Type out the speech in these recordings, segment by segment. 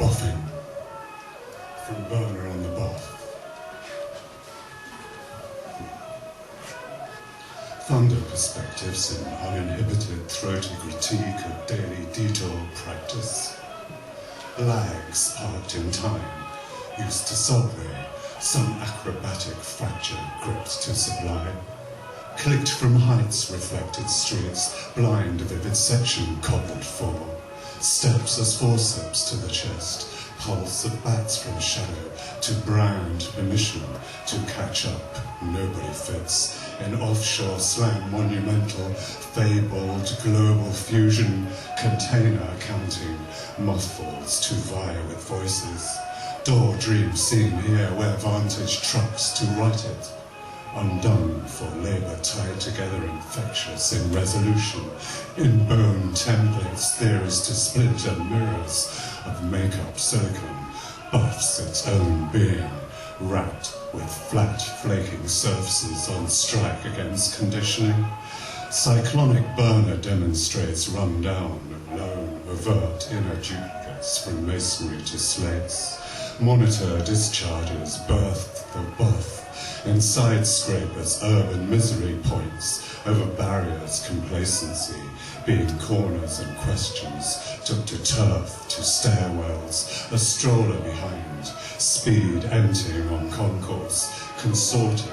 quaffing from burner on the bath. Thunder perspectives in uninhibited throaty critique of daily detour practice. Lags parked in time, used to subway, some acrobatic fracture gripped to sublime. Clicked from heights, reflected streets, blind vivid section cobbled for. Steps as forceps to the chest, pulse of bats from shadow, to brand permission to catch up. Nobody fits in offshore slang monumental, fabled global fusion, container counting, mothballs to vie with voices. Door dream seen here where vantage trucks to write it. Undone for labour tied together infectious in resolution, in bone templates, theories to splinter mirrors of make-up silicon, buffs its own being, wrapped with flat flaking surfaces on strike against conditioning. Cyclonic burner demonstrates run down, lone, overt inner duplicates from masonry to slates. Monitor discharges birthed the buff. Inside scrapers, urban misery points over barriers, complacency, being corners and questions, took to turf, to stairwells, a stroller behind, speed emptying on concourse, consorted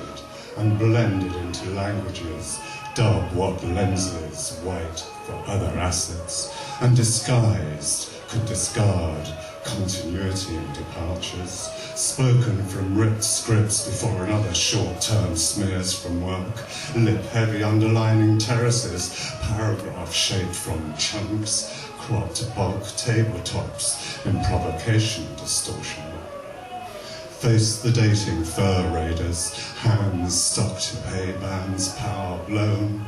and blended into languages, dub what lenses, white for other assets, and disguised, could discard continuity and departures, spoken from ripped scripts before another short-term smears from work, lip-heavy underlining terraces, paragraph shaped from chunks, cropped bulk tabletops in provocation distortion. Face the dating fur raiders, hands stuck to pay bands, power blown.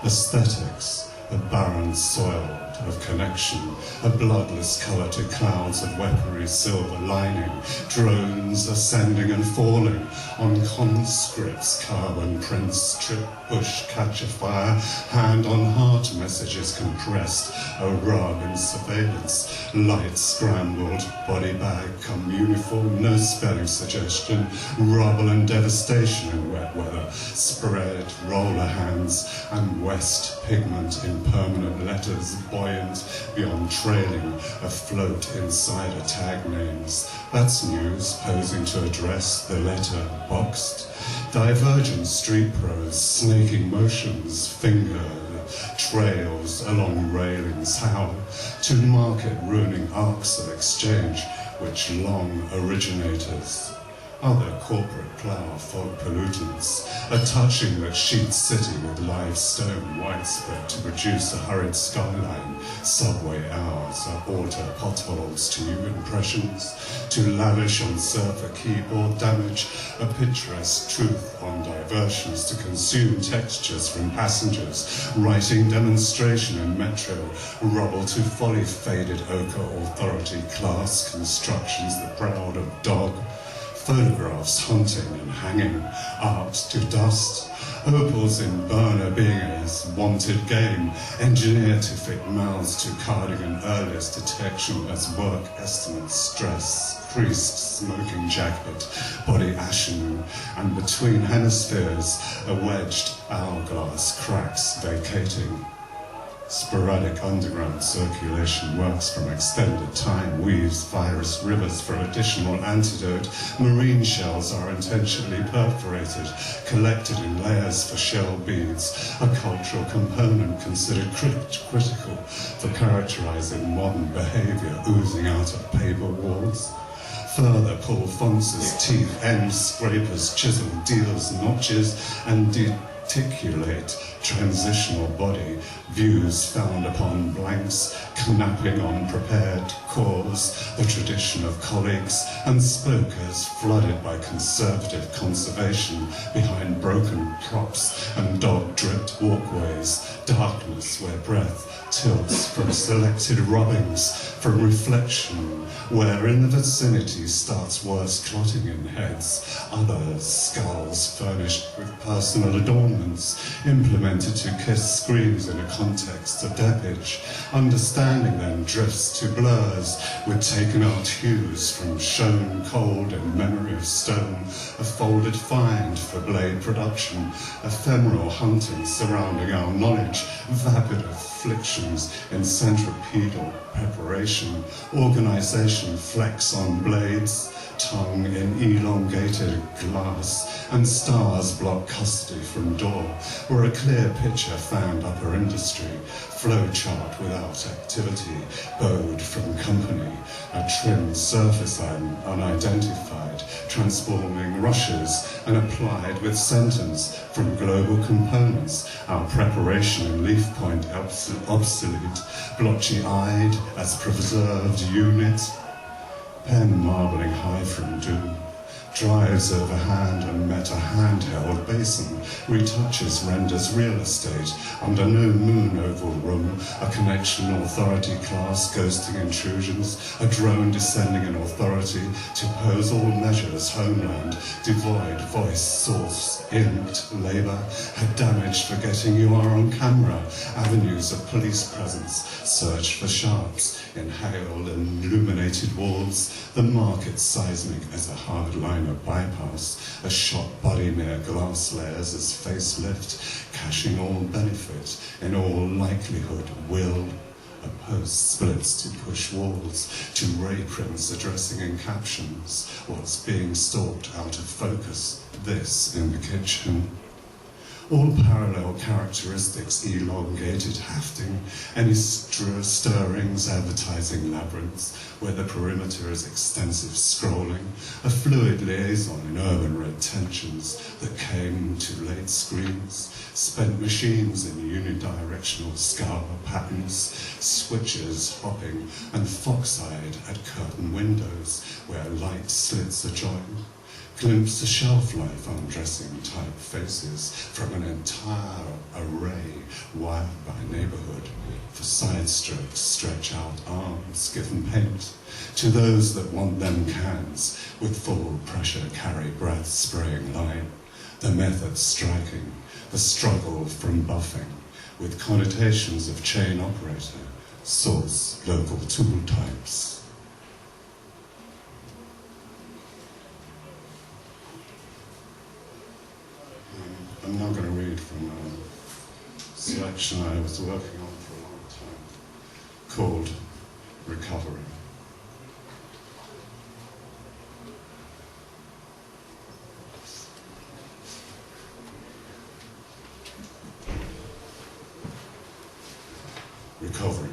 Aesthetics, a barren soil of connection, a bloodless colour to clouds of weaponry silver lining, drones ascending and falling on conscripts, carbon prints, strip, push, catch a fire, hand on heart messages compressed, a rub in surveillance, light scrambled, body bag come uniform, no spelling suggestion, rubble and devastation in wet weather, spread roller hands and west pigment in permanent letters, buoyant beyond trailing, afloat inside a tag names. That's news posing to address the letter boxed. Divergent street prose, snaking motions, finger trails along railings, how to market ruining arcs of exchange which long originators. Other corporate plough fog pollutants, a touching that sheets city with live stone widespread to produce a hurried skyline. Subway hours are alter potholes to you impressions, to lavish on surfer keyboard damage, a picturesque truth on diversions to consume textures from passengers, writing demonstration in metro, rubble to folly faded ochre authority class constructions the proud of dog. Photographs hunting and hanging, art to dust, opals in burner being as wanted game, engineered to fit mouths to cardigan earliest detection as work estimates stress, creased smoking jacket, body ashen, and between hemispheres a wedged hourglass cracks vacating. Sporadic underground circulation works from extended time, weaves virus rivers for additional antidote. Marine shells are intentionally perforated, collected in layers for shell beads, a cultural component considered critical for characterizing modern behavior oozing out of paper walls. Further, Paul Fonce's teeth, ends, scrapers, chisel, deals, notches, and articulate transitional body, views found upon blanks, knapping on prepared cores, the tradition of colleagues, and spoke as flooded by conservative conservation behind broken props and dog-dripped walkways, darkness where breath tilts from selected rubbings, from reflection, where in the vicinity starts worse clotting in heads, others skulls furnished with personal adornment, adornments, implemented to kiss screens in a context of deppage. Understanding then drifts to blurs, with taken out hues from shown cold in memory of stone, a folded find for blade production, ephemeral hunting surrounding our knowledge, vapid afflictions in centripetal preparation, organization flex on blades, tongue in elongated glass, and stars block custody from door, where a clear picture found upper industry, flow chart without activity, bowed from company, a trim surface unidentified, transforming rushes and applied with sentence from global components, our preparation and leaf point obsolete, blotchy-eyed as preserved unit, pen marbling high from doom, drives over hand and meta handheld basin, retouches renders real estate, under no moon oval room, a connection authority class ghosting intrusions, a drone descending in authority to pose all measures homeland, devoid voice source, inked labor, had damaged forgetting you are on camera, avenues of police presence, search for sharps, in hail illuminated walls, the market seismic as a hardliner bypass, a shot body near glass layers as facelift, cashing all benefit, in all likelihood will, a post splits to push walls, to ray prints addressing in captions, what's being stalked out of focus, this in the kitchen. All parallel characteristics elongated hafting, any stirrings advertising labyrinths, where the perimeter is extensive scrolling, a fluid liaison in urban red tensions that came to late screens, spent machines in unidirectional scar patterns, switches hopping, and fox-eyed at curtain windows where light slits are joined. Glimpse the shelf life undressing type faces from an entire array wired by neighborhood, for side strokes stretch out arms given paint, to those that want them cans, with full pressure carry breath spraying line, the method striking, the struggle from buffing, with connotations of chain operator, source local tool types. I'm now going to read from a selection I was working on for a long time, called Recovery. Recovery.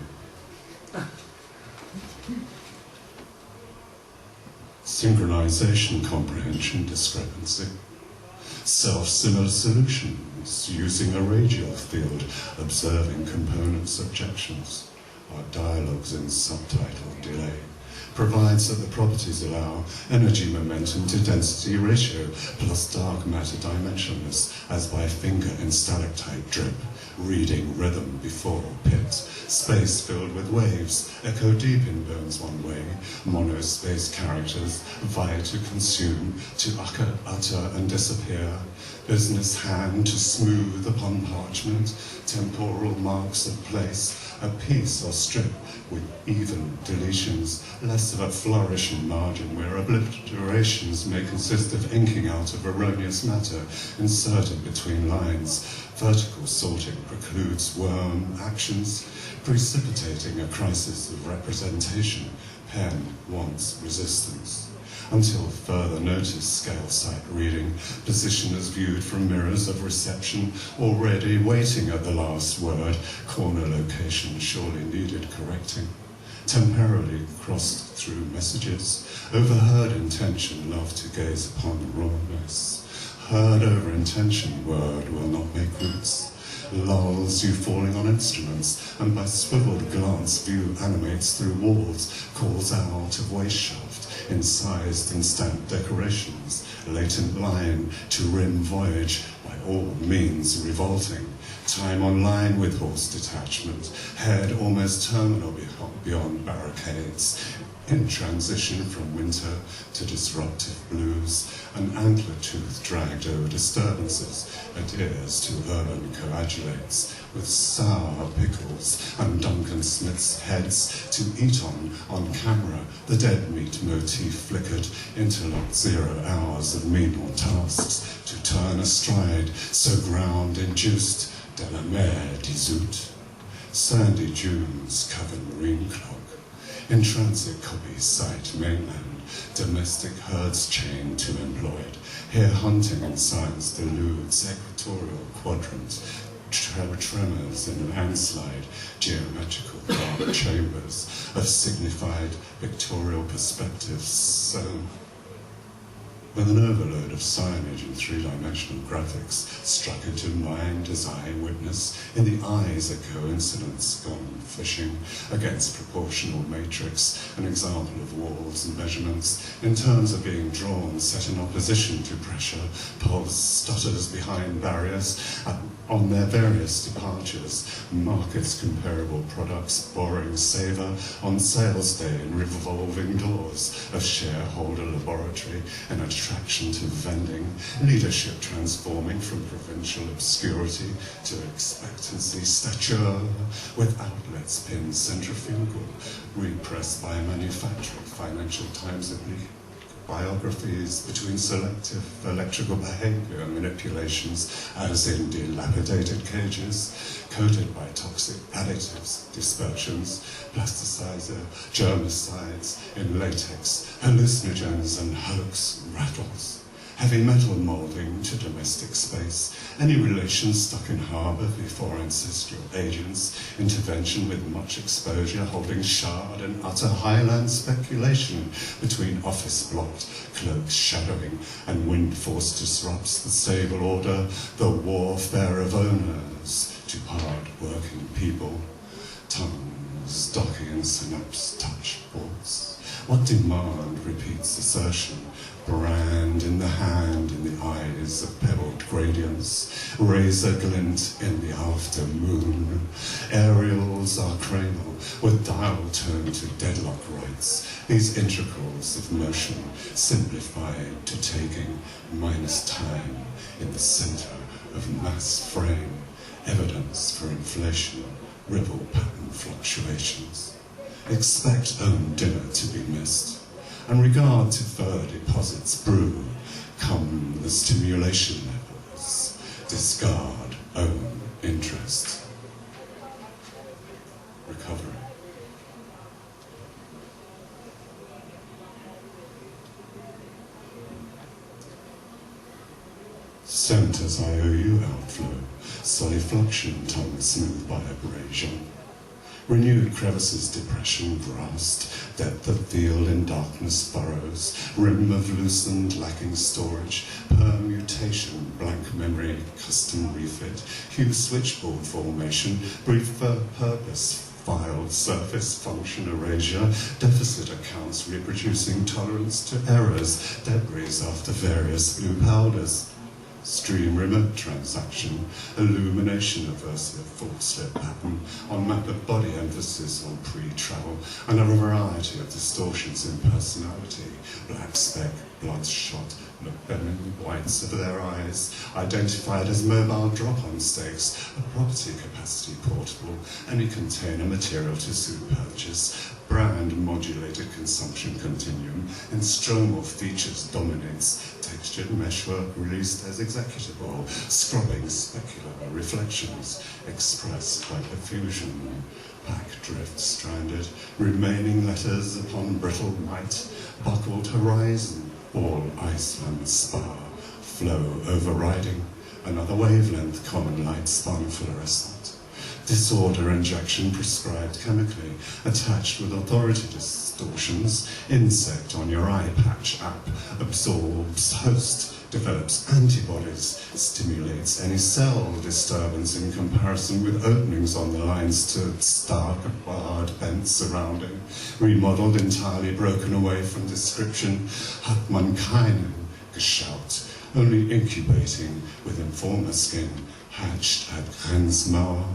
Synchronization, comprehension, discrepancy. Self-similar solutions, using a radial field, observing components' objections, our dialogues in subtitle delay, provides that the properties allow energy momentum to density ratio plus dark matter dimensionless as by finger in stalactite drip, reading rhythm before pit, space filled with waves, echo deep in bones one way, monospace characters, vie to consume, to utter and disappear, business hand to smooth upon parchment, temporal marks of place, a piece or strip with even deletions, less of a flourishing margin where obliterations may consist of inking out of erroneous matter inserted between lines. Vertical sorting precludes worm actions, precipitating a crisis of representation. Pen wants resistance. Until further notice, scale sight reading, position as viewed from mirrors of reception, already waiting at the last word, corner location surely needed correcting. Temporarily crossed through messages, overheard intention, love to gaze upon rawness. Heard over intention, word will not make roots. Lulls you falling on instruments, and by swiveled glance view animates through walls, calls out of waste shaft, incised and stamped decorations, latent line to rim voyage, by all means revolting. Time online with horse detachment, head almost terminal beyond barricades, In transition from winter to disruptive blues, an antler tooth dragged over disturbances adheres to urban coagulates, with sour pickles and Duncan Smith's heads to eat on camera, the dead meat motif flickered, interlocked 0 hours of menial tasks to turn astride, so ground-induced, de la mer dissoute. Sandy dunes covered marine clog. In transit copies site mainland, domestic herds chained to employed. Here hunting and science deludes equatorial quadrant, tremors in landslide, geometrical dark chambers of signified pictorial perspectives sewn. With an overload of signage and three-dimensional graphics struck into mind as I witness, in the eyes a coincidence gone fishing against proportional matrix, an example of walls and measurements, in terms of being drawn, set in opposition to pressure, pulse stutters behind barriers, on their various departures, markets comparable products, boring savour, on sales day in revolving doors of shareholder laboratory, an attraction to vending, leadership transforming from provincial obscurity to expectancy stature, with outlets pinned centrifugal, repressed by manufacturing, Financial Times oblique, biographies between selective electrical behavior manipulations as in dilapidated cages, coated by toxic additives, dispersions, plasticizer, germicides in latex, hallucinogens and hoax rattles. Heavy metal moulding to domestic space, any relations stuck in harbour before ancestral agents, intervention with much exposure, holding shard and utter highland speculation between office blocked, cloaks shadowing, and wind force disrupts the stable order, the warfare of owners to hard-working people. Tongues, docking synapse, touch, ports. What demand repeats assertion? Brand in the hand, in the eyes of pebbled gradients, razor glint in the aftermoon. Aerials are cranial, with dial turned to deadlock rights. These integrals of motion simplified to taking minus time in the center of mass frame, evidence for inflation, ripple pattern fluctuations. Expect own dinner to be missed. And regard to fur deposits brew, come the stimulation levels, discard own interest. Recovery. Sent as I owe you outflow, solifluction tongue smooth by abrasion. Renewed crevices, depression grasped, depth of field in darkness furrows, rim of loosened, lacking storage, permutation, blank memory, custom refit, hue switchboard formation, brief purpose, filed surface, function erasure, deficit accounts reproducing tolerance to errors, debris after various blue powders. Stream remote transaction, illumination aversive full slip pattern, on map of body emphasis on pre-travel, and a variety of distortions in personality, black speck, bloodshot, feminine whites of their eyes, identified as mobile drop-on stakes, a property capacity portable, any container material to suit purchase, brand modulated consumption continuum, and stromal features dominates, textured meshwork released as executable, scrubbing specular reflections, expressed by diffusion, pack drift stranded, remaining letters upon brittle white, buckled horizon, all Iceland spar, flow overriding, another wavelength, common light spun fluorescent. Disorder injection prescribed chemically, attached with authority distortions, insect on your eye patch app, absorbs host, develops antibodies, stimulates any cell disturbance in comparison with openings on the lines to stark, barred, bent surrounding, remodeled, entirely broken away from description, hat man keinen geschaut, only incubating with informer skin, hatched at Grenzmauer.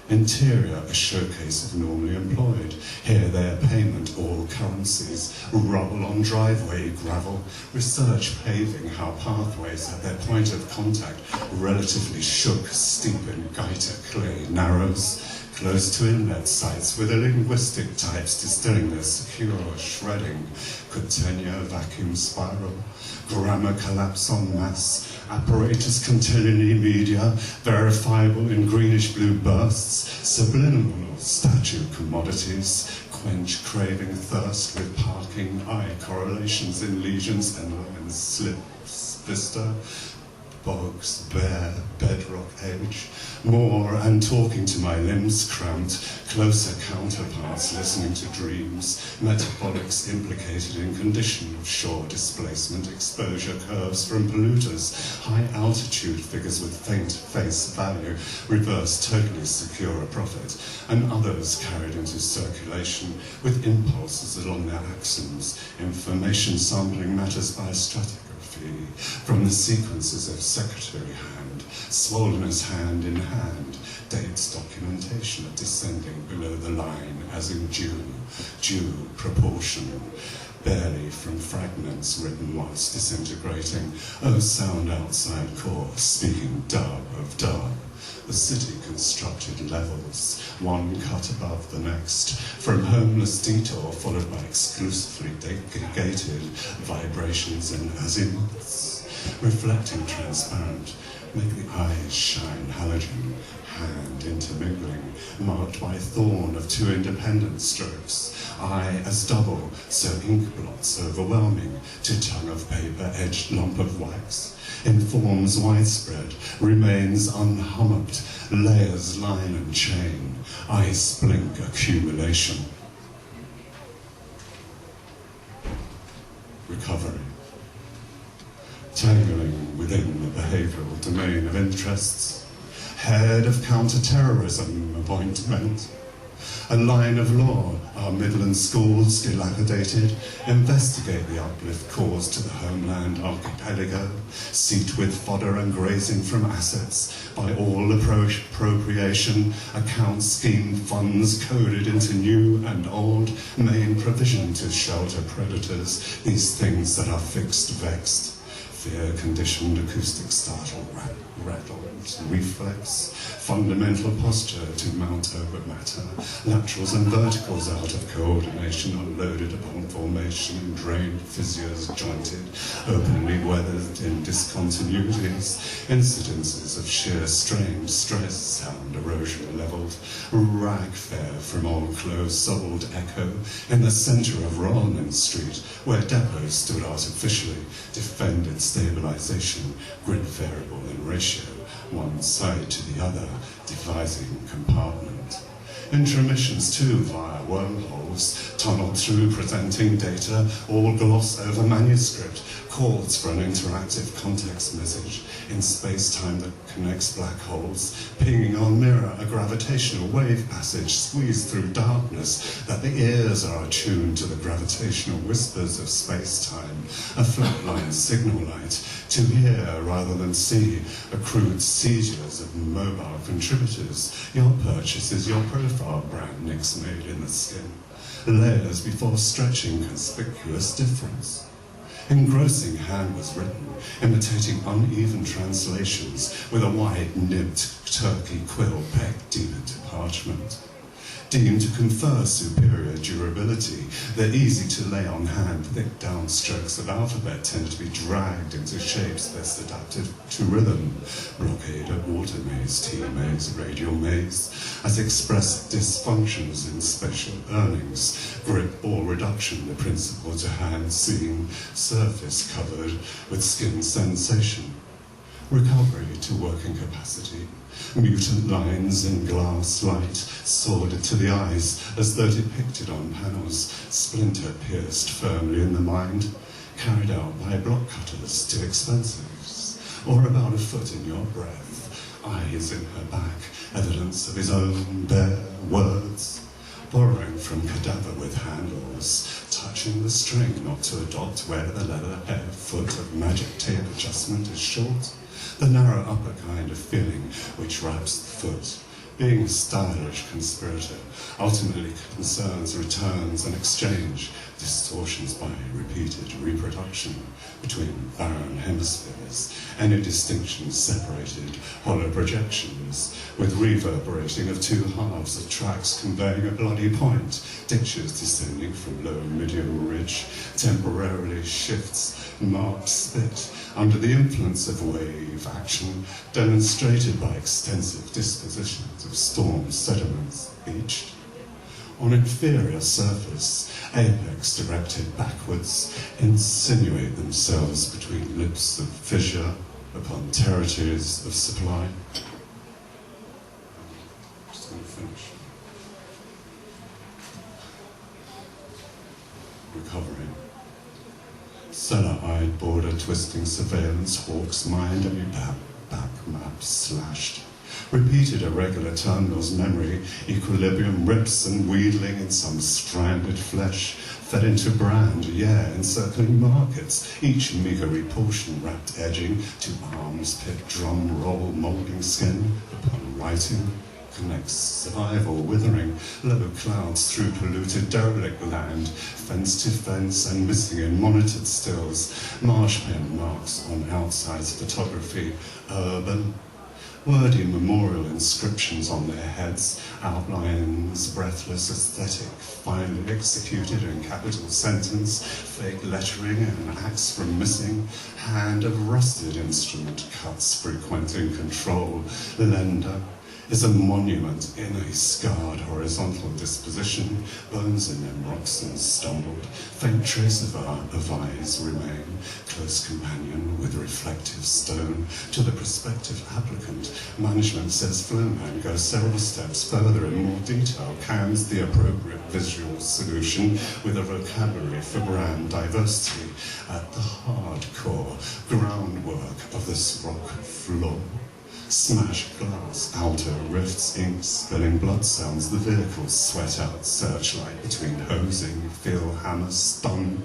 Interior, a showcase of normally employed. Here their payment, all currencies. Rubble on driveway, gravel. Research paving how pathways at their point of contact relatively shook, steep in Gaita clay narrows. Close to inlet sites with the linguistic types distilling their secure shredding. Could tenure vacuum spiral. Grammar collapse en masse. Apparatus continually media, verifiable in greenish-blue bursts, subliminal statue commodities, quench craving thirst with parking, eye correlations in legions and lines, slips, vista, bogs, bare, bedrock edge, more and talking to my limbs cramped, closer counterparts listening to dreams, metabolics implicated in condition of shore displacement, exposure curves from polluters, high altitude figures with faint face value, reverse totally secure a profit, and others carried into circulation with impulses along their axons, information sampling matters by stratigraphy, from the sequences of secretary hand, swollen as hand in hand, dates documentation of descending below the line as in due proportion, barely from fragments written whilst disintegrating, oh sound outside course, speaking dub of dub. The city constructed levels, one cut above the next, from homeless detour followed by exclusively gated vibrations and azimuths, reflecting transparent, make the eyes shine halogen, hand intermingling, marked by thorn of two independent strokes, eye as double, so ink blots overwhelming, to tongue of paper edged lump of wax, in forms widespread, remains unhummocked, layers line and chain, ice blink accumulation. Recovery. Tangling within the behavioral domain of interests, head of counter-terrorism appointment, a line of law, our Midland schools dilapidated, investigate the uplift caused to the homeland archipelago, seat with fodder and grazing from assets, by all appropriation, account scheme funds coded into new and old, main provision to shelter predators, these things that are fixed, vexed, fear-conditioned acoustic startle, rattled, reflex, fundamental posture to mount over matter, laterals and verticals out of coordination, unloaded upon formation, drained fissures jointed, openly weathered in discontinuities, incidences of sheer strain, stress, sound erosion leveled, rag fare from all close-souled echo, in the centre of Rollman Street, where depots stood artificially, defended stabilization, grid variable in ratio, one side to the other, devising compartment. Intromissions too via wormholes, tunneled through presenting data, all gloss over manuscript, calls for an interactive context message in space-time that connects black holes, pinging on mirror a gravitational wave passage squeezed through darkness that the ears are attuned to the gravitational whispers of space-time, a flatline signal light, to hear rather than see, accrued seizures of mobile contributors, your purchases, your profile brand nicks made in the skin, layers before stretching conspicuous difference. Engrossing hand was written, imitating uneven translations with a wide-nibbed turkey quill pegged deep into parchment. Deemed to confer superior durability, they're easy to lay on hand. Thick downstrokes of alphabet tend to be dragged into shapes best adapted to rhythm. Blockade at water maze, tea maze, radial maze, as expressed dysfunctions in spatial earnings. Grip or reduction, the principle to hand seen, surface covered with skin sensation. Recovery to working capacity. Mutant lines in glass light, sordid to the eyes, as though depicted on panels, splinter pierced firmly in the mind, carried out by block cutters to expensives, or about a foot in your breath, eyes in her back, evidence of his own bare words, borrowing from cadaver with handles, touching the string not to adopt where the leather hair foot of magic tape adjustment is short, the narrow upper kind of feeling which wraps the foot, Being a stylish conspirator ultimately concerns returns and exchange, distortions by repeated reproduction between barren hemispheres, any distinctions separated, hollow projections, with reverberating of two halves of tracks conveying a bloody point, ditches descending from low medial ridge, temporarily shifts, marked spit, under the influence of wave action, demonstrated by extensive dispositions of storm sediments beached. On inferior surface, apex directed backwards, insinuate themselves between lips of fissure upon territories of supply. I'm just going to finish. Recovering. Cellar-eyed, border-twisting surveillance hawks mind every back map slashed. Repeated irregular terminals memory, equilibrium rips and wheedling in some stranded flesh, fed into brand, encircling markets, each meagre portion wrapped edging to arms pit drum roll moulding skin upon writing. Connects survival withering, low clouds through polluted derelict land, fence to fence and missing in monitored stills, marsh pen marks on outside photography, urban, wordy memorial inscriptions on their heads, outlines, breathless aesthetic, finely executed in capital sentence, fake lettering and an axe from missing, hand of rusted instrument cuts frequenting control, lender, is a monument in a scarred horizontal disposition, bones in them rocks and stumbled, faint trace of eyes remain, close companion with reflective stone, to the prospective applicant. Management says Flowman goes several steps further in more detail, cans the appropriate visual solution with a vocabulary for brand diversity at the hardcore groundwork of this rock floor. Smashed glass, outer rifts, ink spilling blood sounds, the vehicles sweat out searchlight between hosing, feel hammer, stun.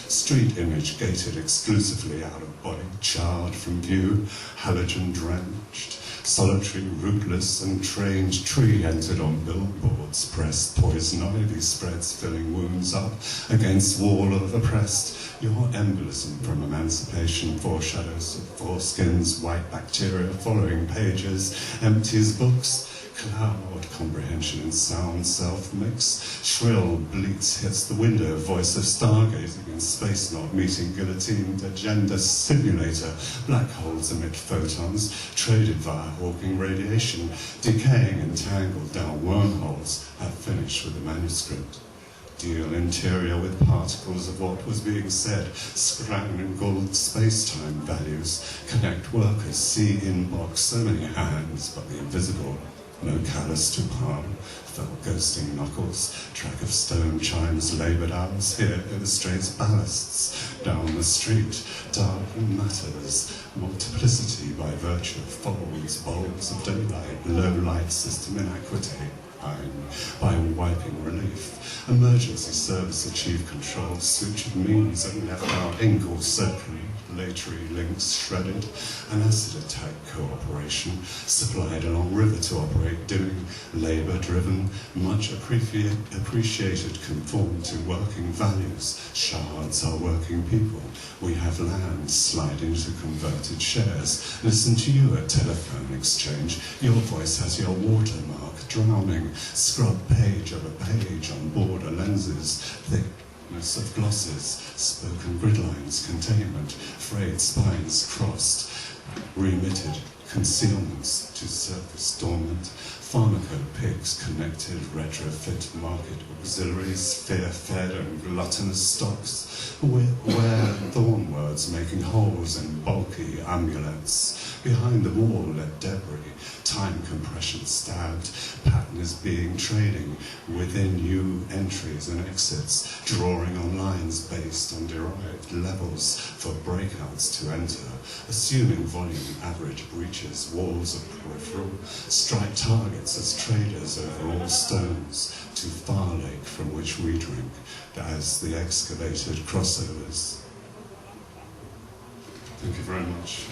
Street image gated exclusively out of body, charred from view, halogen drenched. Solitary, rootless, and trained tree entered on billboards, pressed poison ivy spreads, filling wounds up against wall of oppressed. Your embolism from emancipation foreshadows of foreskins, white bacteria following pages, empties books. Cloud comprehension and sound self-mix. Shrill bleats hits the window, voice of stargazing in space not meeting guillotined agenda simulator. Black holes emit photons, traded via Hawking radiation, decaying and tangled down wormholes, have finished with the manuscript. Deal interior with particles of what was being said, scrambled space-time values, connect workers, see inbox, so many hands, but the invisible. No callus to palm, felt ghosting knuckles, track of stone chimes, laboured hours here illustrates ballasts. Down the street, dark matters, multiplicity by virtue of folds, bulbs of daylight, low light system inequity. By wiping relief, emergency service achieved control, sutured means and left out ink or circulatory links shredded, an acid attack cooperation, supplied along river to operate, doing labour driven, much appreciated, conform to working values, shards are working people, we have land, slide into converted shares, listen to you at telephone exchange, your voice has your watermark, drowning, scrub page of a page on border lenses, thickness of glosses, spoken grid lines, containment, frayed spines crossed, remitted, concealments to surface dormant, pharmacopigs connected, retrofit market auxiliaries, fear-fed and gluttonous stocks, where thorn words making holes in bulky amulets, behind the wall let debris, time compression stabbed, pattern is being trading within new entries and exits, drawing on lines based on derived levels for breakouts to enter, assuming volume average breaches, walls of peripheral, strike targets as traders over all stones to Far Lake from which we drink as the excavated crossovers. Thank you very much.